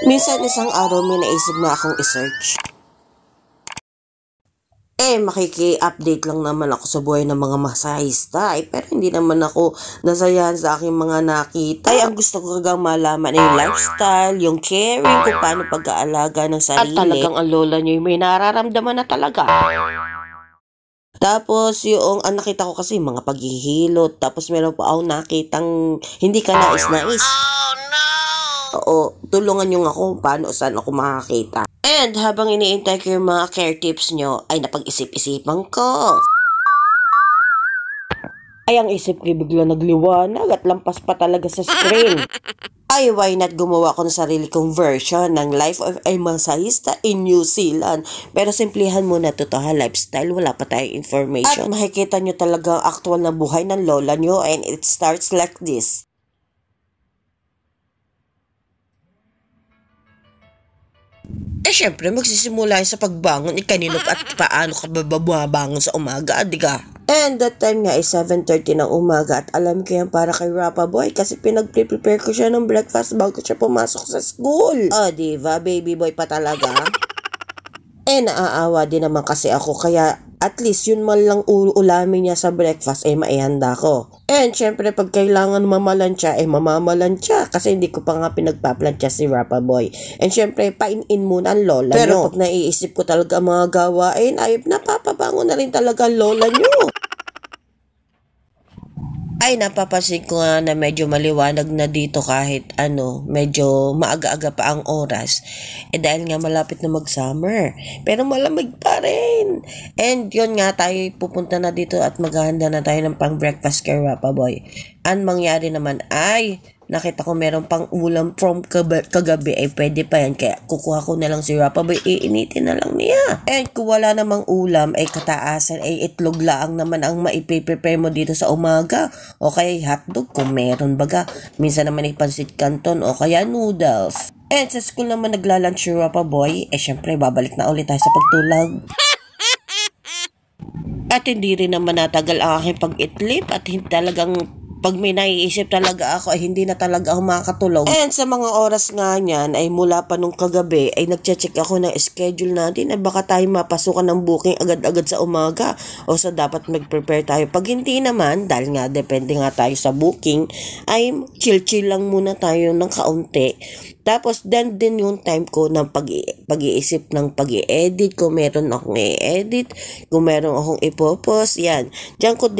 Minsan isang araw may naisip na akong i-search. Makiki-update lang naman ako sa buhay ng mga masahista. Pero hindi naman ako nasayahan sa aking mga nakita. Ang gusto ko kagang malaman ay yung lifestyle, yung caring, kung paano pag-aalaga ng sarili. At talagang ang lola nyo may nararamdaman na talaga. Tapos yung nakita ko kasi mga paghihilot. Tapos meron pa ako nakitang hindi ka nais-nais. Oo, tulungan nyo ako paano saan ako makakita. And habang iniintay ko yung mga care tips nyo, ay napag-isip-isipan ko. Ay, ang isip ko bigla nagliwanag at lampas pa talaga sa screen. Ay, why not gumawa ko ng sarili kong version ng Life of a Masahista in New Zealand. Pero simplihan muna to lifestyle, wala pa tayong information. At makikita nyo talaga ang actual na buhay ng lola nyo and it starts like this. Syempre, magsisimula sa pagbangon. Kanino at paano ka babangon sa umaga, di ka? And that time nga ay 7:30 ng umaga at alam ko yan para kay Rappa Boy kasi pinag-prepare ko siya ng breakfast bago siya pumasok sa school. Diba? Baby boy pa talaga. Naaawa din naman kasi ako kaya at least yun man lang ulamin niya sa breakfast maihanda ko. And syempre pag kailangan mamalansya mamamalansya kasi hindi ko pa nga pinagpaplantya si Rappa Boy. And syempre pain-in muna ang lola Pero nyo. Pag naiisip ko talaga mga gawain ay napapabango na rin talaga ang lola nyo. Ay, napapansin ko nga na medyo maliwanag na dito kahit medyo maaga-aga pa ang oras. Dahil nga malapit na mag-summer. Pero malamig pa rin. And yun nga, tayo pupunta na dito at maghahanda na tayo ng pang-breakfast kay Rappa Boy. Ang mangyari naman ay, nakita ko meron pang ulam from kagabi pwede pa yan. Kaya kukuha ko na lang si Rappa Boy, iinitin na lang niya. And kung wala namang ulam kataasan itlog laang naman ang maipiprepare mo dito sa umaga. O kaya hotdog kung meron baga. Minsan naman pansit canton o kaya noodles. And sa school naman naglalunch si Rappa Boy, syempre babalik na ulit tayo sa pagtulog. At hindi rin naman natagal ang aking pag-itlip at hindi talagang pag may naiisip talaga ako hindi na talaga ako makakatulog. And sa mga oras nga niyan ay mula pa nung kagabi ay nagche-check ako ng schedule natin at baka tayo mapasukan ng booking agad-agad sa umaga o sa dapat mag-prepare tayo. Pag hindi naman, dahil nga depende nga tayo sa booking, ay chill-chill lang muna tayo ng kaunti. Tapos then din yung time ko ng pag-iisip ng pag-i-edit, kung meron akong i-edit, kung meron akong ipopost, yan. Diyan ko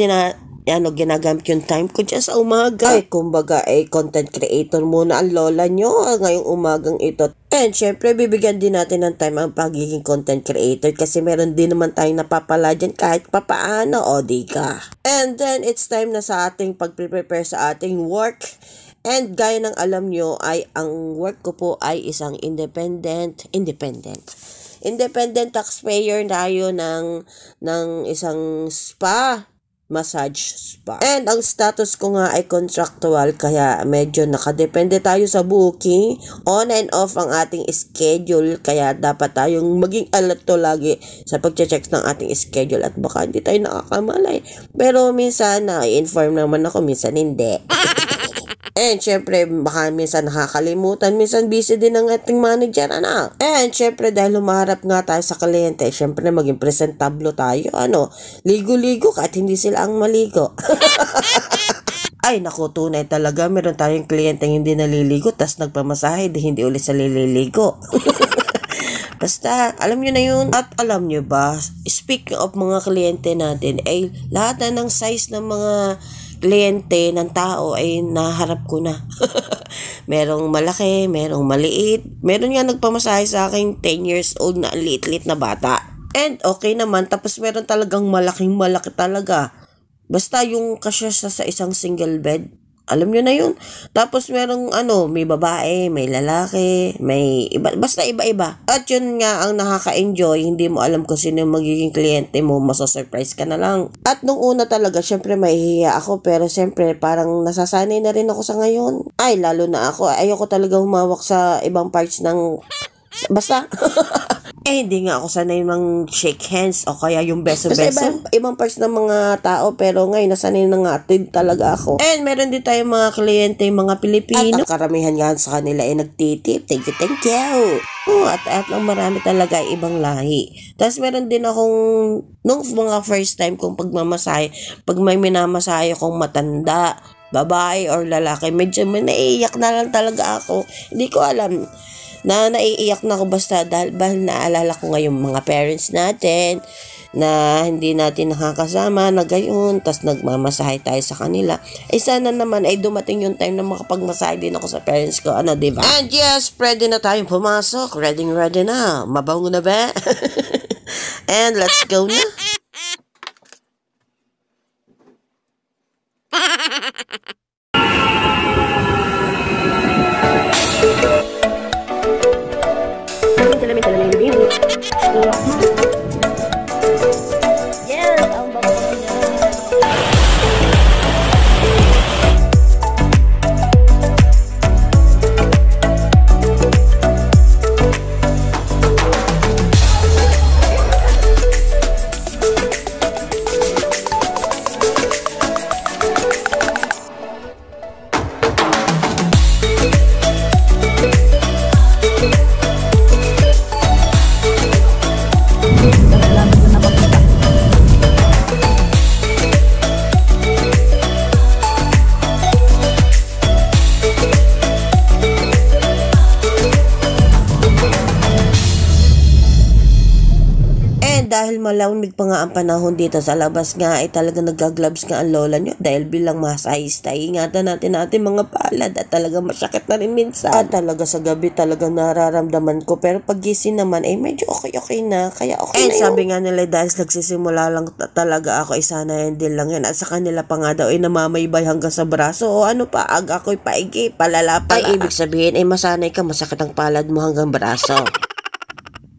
ginagamit yung time ko dyan sa umaga. Kumbaga, content creator muna ang lola nyo ngayong umagang ito. And syempre, bibigyan din natin ng time ang pagiging content creator kasi meron din naman tayong napapala dyan kahit papaano, di ka. And then, it's time na sa ating pag-prepare sa ating work. And gaya ng alam nyo ay ang work ko po ay isang independent taxpayer tayo ng isang massage spa. And ang status ko nga ay contractual kaya medyo nakadepende tayo sa booking. On and off ang ating schedule kaya dapat tayong maging alert lagi sa pag-check ng ating schedule at baka hindi tayo nakakamalay. Pero minsan na-inform naman ako, minsan hindi. And syempre, baka minsan nakakalimutan, minsan busy din ang ating manager, And syempre, dahil humaharap nga tayo sa kliyente, syempre maging presentable tayo, ligo-ligo kahit hindi sila ang maligo. Ay, naku, tunay talaga, meron tayong kliyente hindi naliligo, tas nagpamasahe, hindi ulit sa lililigo. Basta, alam nyo na yun. At alam nyo ba, speaking of mga kliyente natin, lahat na ng size ng mga kliyente ng tao ay naharap ko na. Merong malaki, merong maliit. Meron nga nagpamasahe sa akin 10 years old na liit-liit na bata. And okay naman, tapos meron talagang malaking-malaki talaga. Basta yung kasya sa isang single bed. Alam nyo na yun. Tapos merong may babae, may lalaki, may iba, basta iba-iba. At yun nga ang nakaka-enjoy, hindi mo alam kung sino yung magiging kliyente mo, masasurprise ka na lang. At nung una talaga, syempre mahihiya ako, pero syempre parang nasasanay na rin ako sa ngayon. Ay, lalo na ako, ayoko talaga humawak sa ibang parts ng, basta, Hindi nga ako sanay mang shake hands o kaya yung beso-beso. Ibang parts ng mga tao, pero ngayon nasanay na nga din talaga ako. And meron din tayong mga kliyente, mga Pilipino. At ang karamihan nga sa kanila ay nagtitip. Thank you, thank you. At ang marami talaga ay ibang lahi. Tapos meron din akong, nung mga first time kong pagmamasahe, pag may minamasahe akong matanda, babae or lalaki, medyo naiiyak na lang talaga ako. Hindi ko alam na naiiyak na ako basta dahil naalala ko ngayong mga parents natin na hindi natin nakakasama na gayon, tas nagmamasahe tayo sa kanila. Sana naman ay dumating yung time na makapagmasahe din ako sa parents ko, diba? And yes, ready na tayong pumasok. Ready na. Mabango na ba? And let's go na. Yes, ang bango niya. Dahil malamig pa nga ang panahon dito sa labas nga ay talaga nagagloves nga ang lola nyo dahil bilang masahista, ingatan natin mga palad at talaga masakit na rin minsan. At talaga sa gabi talaga nararamdaman ko, pero pagising naman ay medyo okay na, kaya okay na yun. Sabi nga nila dahil nagsisimula lang talaga ako, sana din lang yan. At sa kanila pa nga daw ay namamaybay hanggang sa braso o ano pa, ako'y paigi, palala. Ay ibig sabihin ay masanay ka, masakit ang palad mo hanggang braso.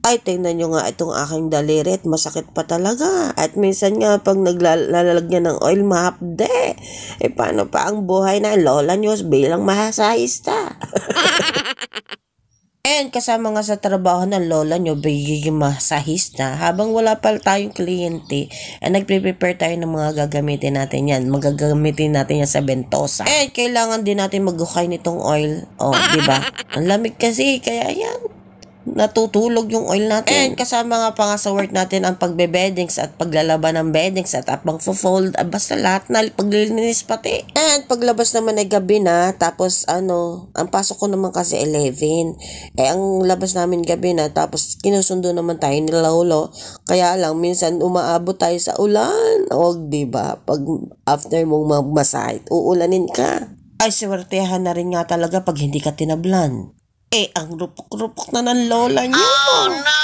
Ay, tingnan nyo nga itong aking daliri at masakit pa talaga. At minsan nga, pag naglalagyan ng oil, mahapde. Paano pa ang buhay na lola nyo bilang mahasahista? And kasama nga sa trabaho ng lola nyo, bigiging masahista. Habang wala pa tayong kliyente, nagpe-prepare tayo ng mga gagamitin natin yan. Magagamitin natin yan sa bentosa. And kailangan din natin maghukay nitong oil. Diba? Ang lamig kasi, kaya yan. Natutulog yung oil natin. And kasama nga pa nga sa work natin ang pagbe-beddings at paglalaban ng beddings at pang-fold, basta lahat na paglilinis pati. And paglabas naman ay gabi na, tapos ang pasok ko naman kasi 11. Ang labas namin gabi na, tapos kinusundo naman tayo ni Lolo. Kaya lang minsan umaabot tayo sa ulan. Diba? Pag after mong magmasahe, uulanin ka. Ay, swertehan na rin nga talaga pag hindi ka tinablan. Ang rupok-rupok na ng lola niyo. Oh, no!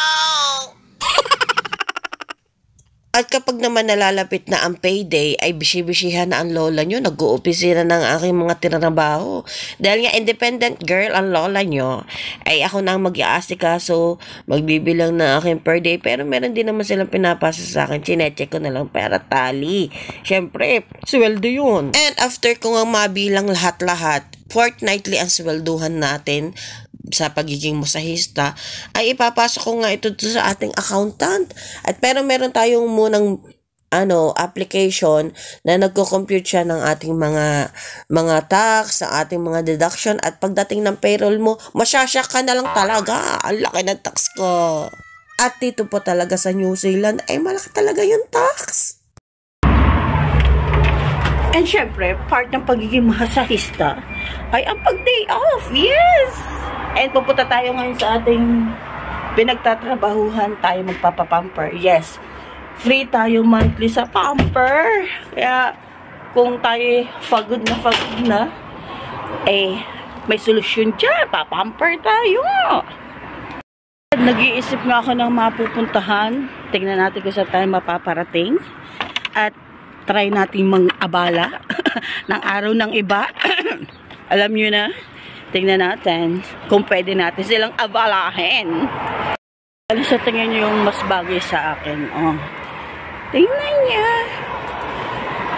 At kapag naman nalalapit na ang payday, ay bisi-bisihan na ang lola niyo. Nag-uopisina ng aking mga tinatrabaho. Dahil nga independent girl ang lola niyo, ay ako na ang mag-iasikaso, magbibilang na aking per day. Pero meron din naman silang pinapasa sa akin. Chinecheck ko na lang para tali. Siyempre, sweldo yun. And after ko nga mabilang lahat-lahat, fortnightly ang swelduhan natin sa pagiging masahista, ay ipapasok ko nga ito sa ating accountant. At pero meron tayong munang application na nagko-compute siya ng ating mga tax, ang ating mga deduction, at pagdating ng payroll mo, masyasyak ka na lang talaga. Ang laki ng tax ko. At dito po talaga sa New Zealand ay malaki talaga yung tax. And syempre, part ng pagiging masahista ay ang pag-day off. Yes! And pupunta tayo ngayon sa ating pinagtatrabahuhan, tayo magpapapamper. Yes, free tayo monthly sa pamper. Kaya kung tayo pagod na, may solusyon dyan. Papamper tayo. Nag-iisip nga ako ng mapupuntahan. Tingnan natin kung saan tayo mapaparating. At try natin mang-abala ng araw ng iba. Alam nyo na. Tingnan natin kung pwede natin silang abalahin. Sa tingin nyo yung mas bagay sa akin. Tingnan niya.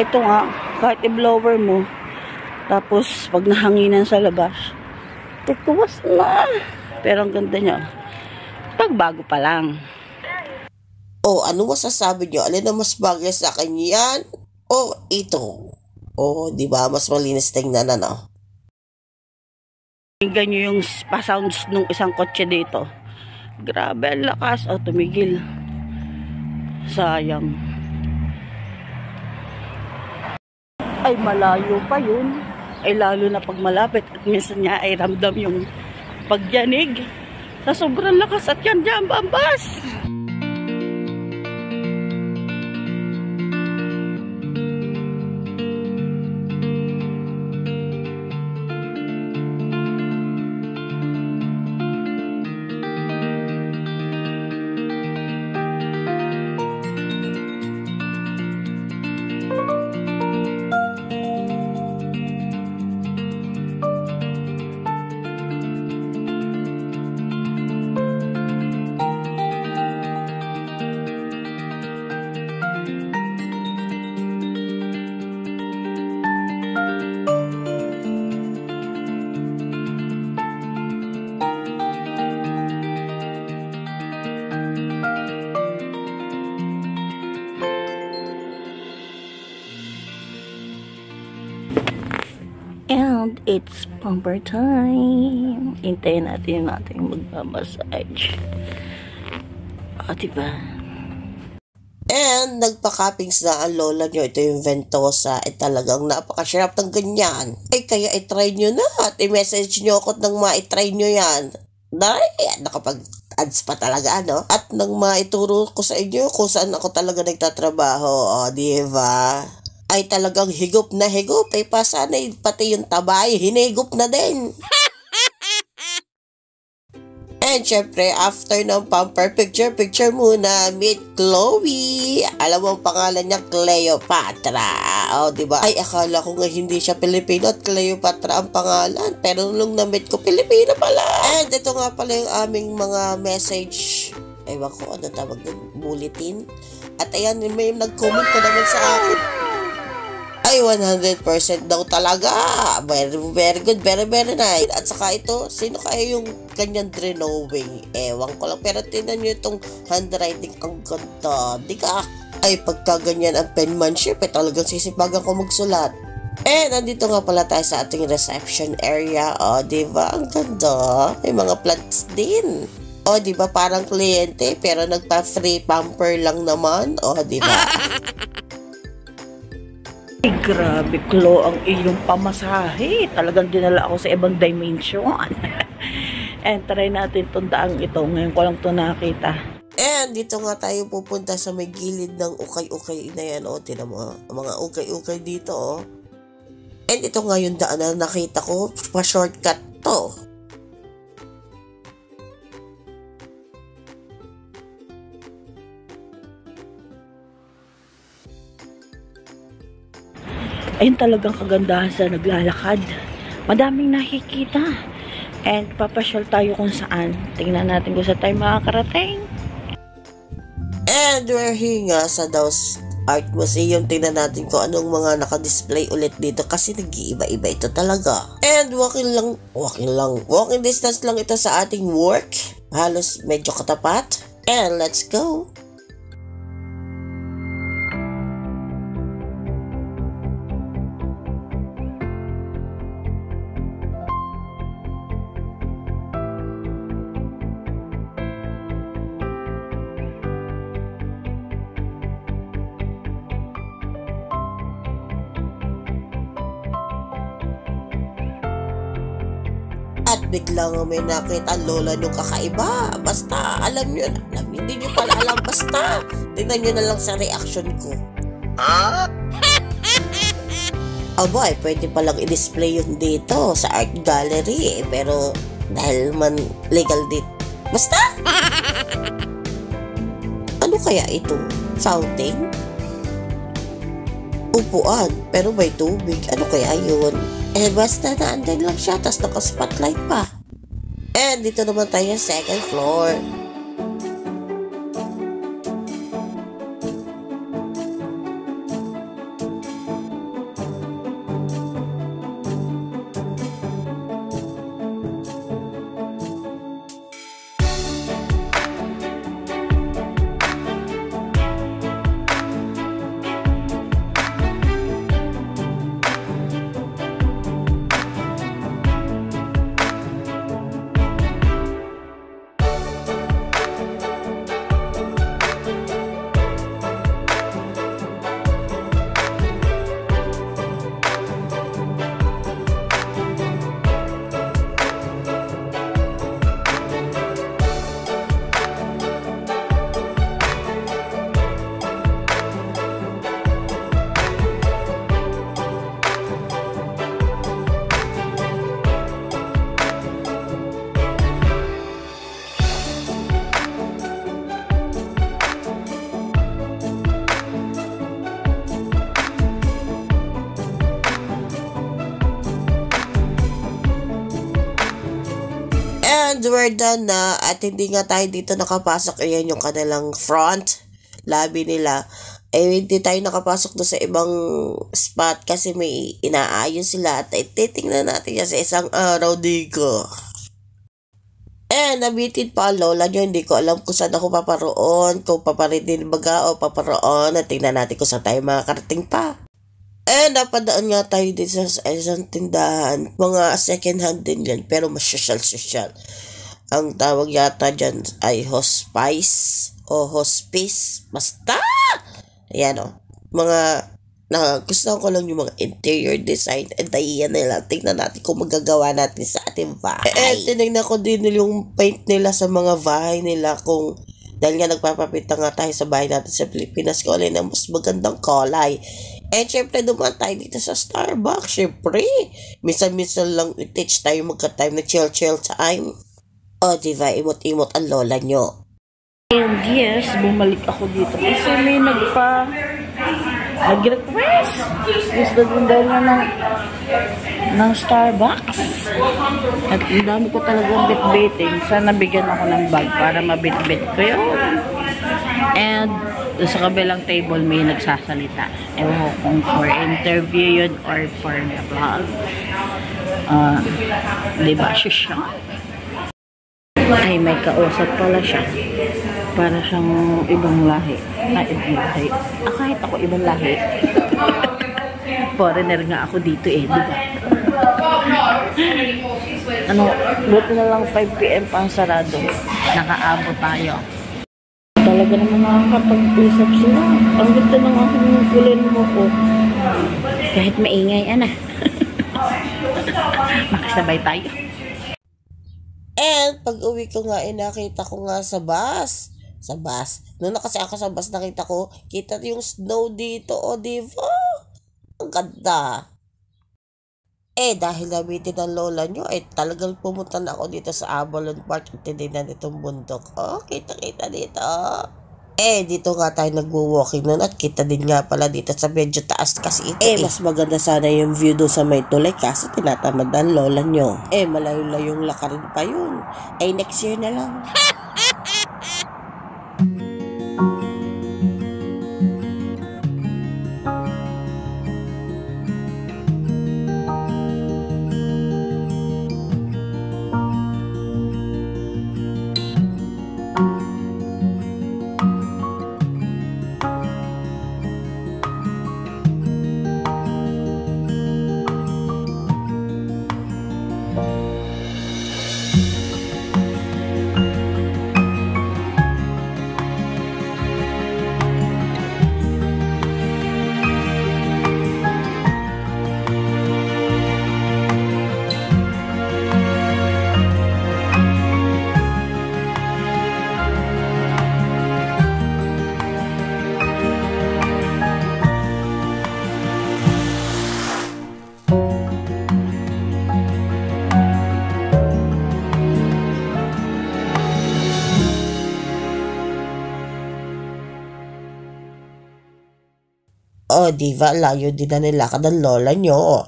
Ito nga, kahit i-blower mo, tapos pag nahanginan sa labas, tikuwas na. Pero ang ganda niya. Pagbago pa lang. O, ano masasabi nyo? Alin ang mas bagay sa akin yan? O, ito? O, di ba? Mas malinis tingnan, ano? Tingnan nyo yung pa-sounds nung isang kotse dito. Grabe, ang lakas. O, tumigil. Sayang. Ay, malayo pa yun. Ay, lalo na pag malapit. At minsan niya ay ramdam yung pagyanig. Sa sobrang lakas at yan dyan, bambas. And it's pumper time. Hintayin natin yung ating magmamassage. O, diba? And nagpa-cuppings na ang lola nyo. Ito yung Ventosa. Ay talagang napakasarap ng ganyan. Ay kaya i-try nyo na at i-message nyo ako nang ma-try nyo yan. Dahil nakapag-ads pa talaga, ano? At nang maituro ko sa inyo kung saan ako talaga nagtatrabaho. O, diba? Ay talagang higop na higop. Ay pasanay pati yung tabay. Hinigop na din. And syempre, after ng pamper picture muna, meet Chloe. Alam mo ang pangalan niya, Cleopatra. O, diba? Ay, akala ko nga hindi siya Pilipino at Cleopatra ang pangalan. Pero nung na-meet ko, Pilipino pala. And ito nga pala yung aming mga message. Ewan ko, ano tawag din? Bulletin. At ayan, may nag-comment pa naman sa akin. Ay, 100% daw talaga. Very, very good. Very, very nice. At saka ito, sino kaya yung kanyang drawing? Ewan ko lang. Pero tinan nyo itong handwriting. Ang ganda. Di ka? Ay, pagka ganyan ang penmanship, talagang sisipagan ko magsulat. Nandito nga pala tayo sa ating reception area. O, diba? Ang ganda. May mga plants din. O, diba? Parang kliyente, pero nagpa-free pamper lang naman. O, diba? Ay, grabe, Chloe, ang iyong pamasahe. Talagang dinala ako sa ibang dimension. And try natin itong daang ito. Ngayon ko lang ito nakita. And dito nga tayo pupunta sa may gilid ng ukay-ukay na yan. O, tinan mo, mga ukay-ukay dito. O. And ito nga yung daan na nakita ko. Pa-shortcut to. Ayun talagang kagandahan sa naglalakad. Madaming nakikita. And papasyal tayo kung saan. Tingnan natin kung saan tayo makakarating. And we're here nga sa Daos Art Museum. Tingnan natin kung anong mga nakadisplay ulit dito kasi nag-iiba-iba ito talaga. And walking distance lang ito sa ating work. Halos medyo katapat. And let's go! At biglang may nakita lola nung kakaiba. Basta, alam nyo na. Hindi nyo pala alam. Basta, tingnan nyo na lang sa reaction ko. Aba, pwede palang i-display yun dito sa art gallery. Pero, dahil man legal dito. Basta! Ano kaya ito? Fountain? Upuan, pero may tubig. Ano kaya yun? Basta naandyan lang siya, tas naka-spotlight pa. And dito naman tayo sa second floor. we're done na at hindi nga tayo dito nakapasok. Ayan yung kanilang front lobby nila. Hindi tayo nakapasok doon sa ibang spot kasi may inaayos sila at titingnan natin yan sa isang araw dito. Nabitin pa ang lola nyo. Hindi ko alam kung saan ako paparoon, kung paparitin baga o paparoon. At tingnan natin kung saan tayo makakarating pa. Napadaan nga tayo din sa isang tindahan. Mga second hand din yan, pero mas social. Ang tawag yata dyan ay hospice o hospice. Basta! Ayan o. Gusto ko lang yung mga interior design and ayan nila. Tingnan natin kung magagawa natin sa ating bahay. Tinignan ko din yung paint nila sa mga bahay nila kung dahil nga nagpapapita nga tayo sa bahay natin sa Pilipinas ko alin ang mas magandang kulay. Syempre dumaan tayo dito sa Starbucks. Syempre, minsan-minsan lang i-teach tayo magka-time na chill time. Diba, imot-imot ang lola nyo. And yes, bumalik ako dito kasi may nag-request. Gusto din daw na ng Starbucks. At ang dami ko talagang bit-biting. Sana bigyan ako ng bag para mabit-bit ko yun. And sa kabilang table may nagsasalita. Ewan ko kung for interview yun or for the vlog. Diba siya? Ay, may kausap pala siya. Para siyang ibang lahi. Ibang lahi. Kahit ako ibang lahi. Foreigner nga ako dito diba? Buti na lang 5 PM pa ang sarado. Nakaabot tayo. Talaga naman nakakapag-usap sila. Ang ganda ng aking kulin mo ko. Kahit maingay, makasabay tayo. Pag uwi ko nga, nakita ko nga sa bus. Noon na kasi ako sa bus, nakita ko, kita yung snow dito, diba? Ang ganda. Dahil nabitin ng lola nyo, talagang pumunta na ako dito sa Avalon Park at tinignan itong bundok. Kita dito. Dito nga tayo nagwo-walking nun at kita din nga pala dito sa medyo taas kasi ito. Mas maganda sana yung view doon sa may tulay kasi tinatamad ng lola nyo. Malayo-layong lakarin pa yun. Next year na lang. Diva, layo din na nilakad ng lola nyo.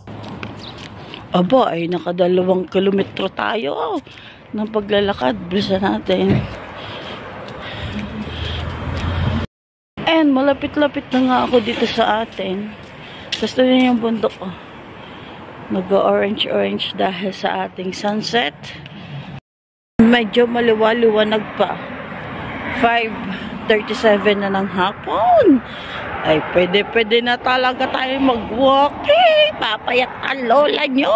Aba, nakadalawang kilometro tayo ng paglalakad. Bisa natin. And malapit-lapit na nga ako dito sa atin. Gusto niyo yung bundok. Nag-orange-orange dahil sa ating sunset. Medyo maliwaliwanag pa. 5:37 na ng hapon. Ay, pwede na talaga tayo mag-walking. Papayak ang lola nyo.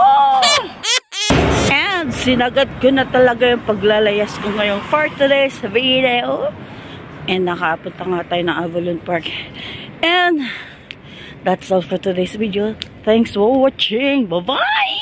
And sinagad ko na talaga yung paglalayas ko ngayon for today's video. And nakapunta nga tayo ng Avalon Park. And that's all for today's video. Thanks for watching. Bye-bye!